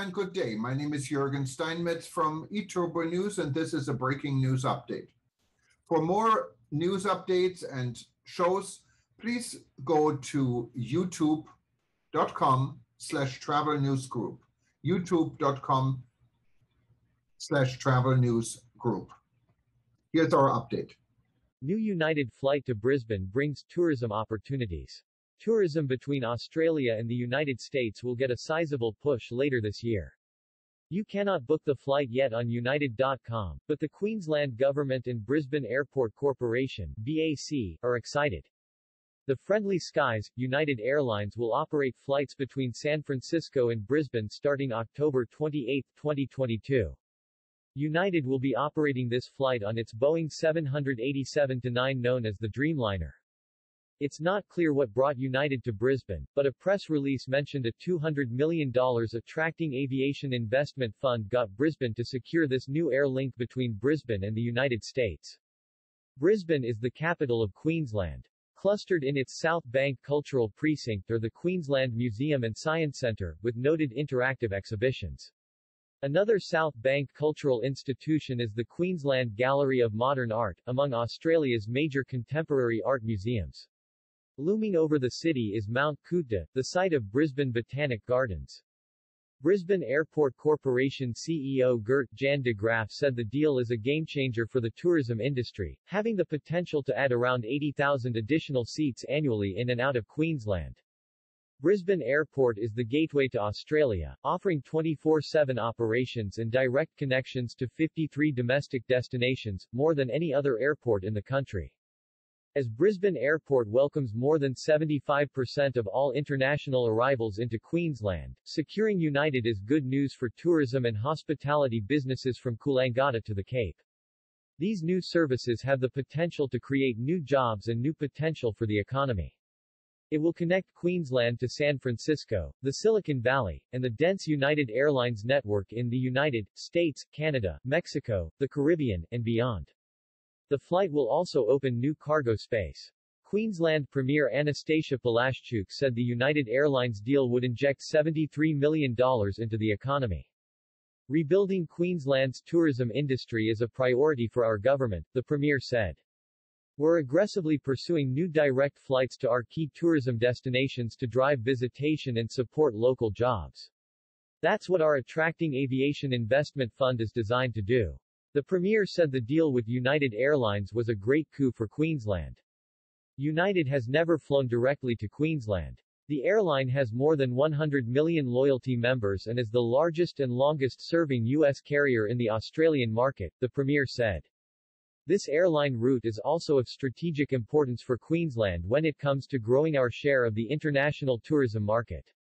and good day. My name is Jürgen Steinmetz from eTurboNews, and this is a breaking news update. For more news updates and shows, please go to youtube.com/travel news group. youtube.com/travel news group. Here's our update. New United flight to Brisbane brings tourism opportunities. Tourism between Australia and the United States will get a sizable push later this year. You cannot book the flight yet on United.com, but the Queensland Government and Brisbane Airport Corporation (BAC) are excited. The Friendly Skies, United Airlines will operate flights between San Francisco and Brisbane starting October 28, 2022. United will be operating this flight on its Boeing 787-9 known as the Dreamliner. It's not clear what brought United to Brisbane, but a press release mentioned a $200 million attracting aviation investment fund got Brisbane to secure this new air link between Brisbane and the United States. Brisbane is the capital of Queensland. Clustered in its South Bank Cultural Precinct are the Queensland Museum and Science Centre, with noted interactive exhibitions. Another South Bank cultural institution is the Queensland Gallery of Modern Art, among Australia's major contemporary art museums. Looming over the city is Mount Coot-tha, the site of Brisbane Botanic Gardens. Brisbane Airport Corporation CEO Gert-Jan de Graaf said the deal is a game-changer for the tourism industry, having the potential to add around 80,000 additional seats annually in and out of Queensland. Brisbane Airport is the gateway to Australia, offering 24/7 operations and direct connections to 53 domestic destinations, more than any other airport in the country. As Brisbane Airport welcomes more than 75% of all international arrivals into Queensland, securing United is good news for tourism and hospitality businesses from Coolangatta to the Cape. These new services have the potential to create new jobs and new potential for the economy. It will connect Queensland to San Francisco, the Silicon Valley, and the dense United Airlines network in the United States, Canada, Mexico, the Caribbean, and beyond. The flight will also open new cargo space. Queensland Premier Anastasia Palaszczuk said the United Airlines deal would inject $73 million into the economy. Rebuilding Queensland's tourism industry is a priority for our government, the Premier said. We're aggressively pursuing new direct flights to our key tourism destinations to drive visitation and support local jobs. That's what our Attracting Aviation Investment Fund is designed to do. The Premier said the deal with United Airlines was a great coup for Queensland. United has never flown directly to Queensland. The airline has more than 100 million loyalty members and is the largest and longest-serving U.S. carrier in the Australian market, the Premier said. This airline route is also of strategic importance for Queensland when it comes to growing our share of the international tourism market.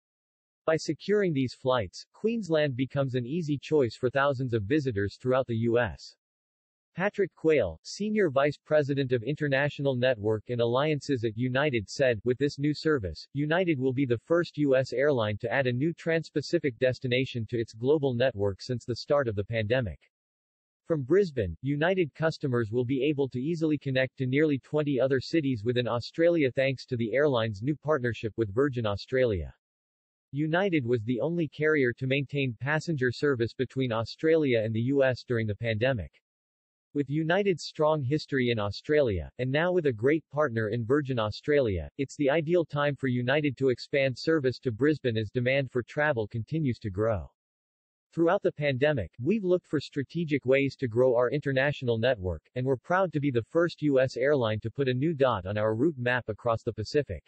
By securing these flights, Queensland becomes an easy choice for thousands of visitors throughout the U.S. Patrick Quayle, Senior Vice President of International Network and Alliances at United said, with this new service, United will be the first U.S. airline to add a new trans-Pacific destination to its global network since the start of the pandemic. From Brisbane, United customers will be able to easily connect to nearly 20 other cities within Australia thanks to the airline's new partnership with Virgin Australia. United was the only carrier to maintain passenger service between Australia and the U.S. during the pandemic. With United's strong history in Australia, and now with a great partner in Virgin Australia, it's the ideal time for United to expand service to Brisbane as demand for travel continues to grow. Throughout the pandemic, we've looked for strategic ways to grow our international network, and we're proud to be the first U.S. airline to put a new dot on our route map across the Pacific.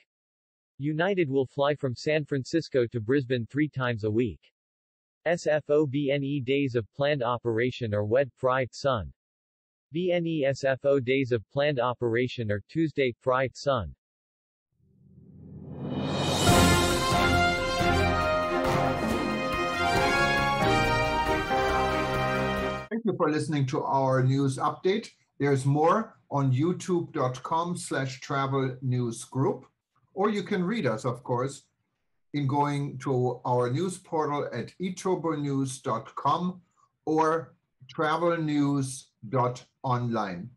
United will fly from San Francisco to Brisbane 3 times a week. SFO-BNE days of planned operation are Wed, Fri, Sun. BNE SFO days of planned operation are Tuesday, Fri, Sun. Thank you for listening to our news update. There's more on youtube.com/travel news group, or you can read us, of course, in going to our news portal at eTurboNews.com or travelnews.online.